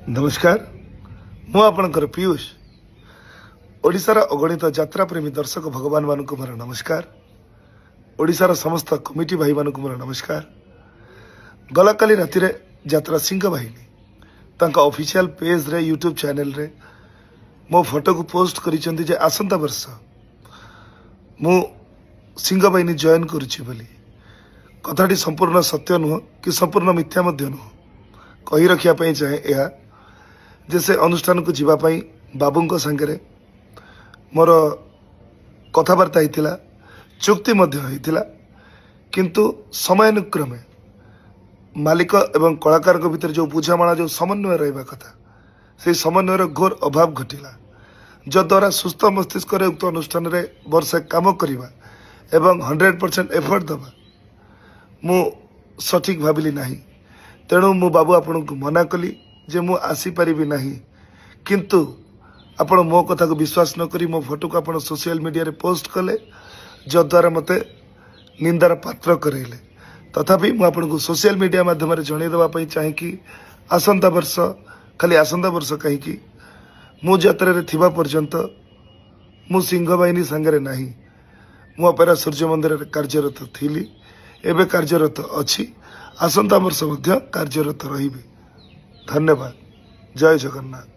नमस्कार मु आपणकर पीयूष ओडिशार अगणित यात्रा प्रेमी दर्शक भगवान मानक मोर नमस्कार। ओडिशार समस्त कमिटी भाई मानक मोर नमस्कार। गला काली राति रे यात्रा सिंह बाहिनी तांका ऑफिशियल पेज रे यूट्यूब चैनल रे मो फोटो को पोस्ट करिसेंती जे आसंता वर्ष मु सिंह बाहिनी जॉइन करुछि बोली। कथाटी संपूर्ण सत्य नुह कि संपूर्ण मिथ्या मध्य नुह कही रखिया पई चाहे या जे से अनुष्ठान को जीवाई बाबू सांगे मोर कथबार्ता होता चुक्ति होता किंतु समयानुक्रमे मालिक एवं कलाकार भितर जो बुझामणा जो समन्वय रहा कथा से समन्वयर घोर अभाव घटिला जद्वारा सुस्थ मस्तिष्क उक्त अनुष्ठान रे वर्षे काम करवा एवं 100% एफर्ट दबा मु सठिक भाविली नहीं। तेणु मु बाबू आपण को मना कली जे मु आसी परिबी नहीं किंतु आपण मो कथा को विश्वास न करी मो फोटो को आपण सोशल मीडिया रे पोस्ट कले जद्वारा मते निंदार पात्र करेले। तथापि मु आपण को सोशल मीडिया माध्यम रे जणै देबा पई चाहे कि आसंता वर्ष खाली आसंता वर्ष कहीं कि मु यात्रा रे थिबा पर्यंत मु सिंह बाहिनी संगे नहीं मु अपेरा सूर्य मंदिर रे कार्यरत थिली एबे कार्यरत अछि आसंता वर्ष मध्य कार्यरत रहिबी। धन्यवाद। जय जगन्नाथ।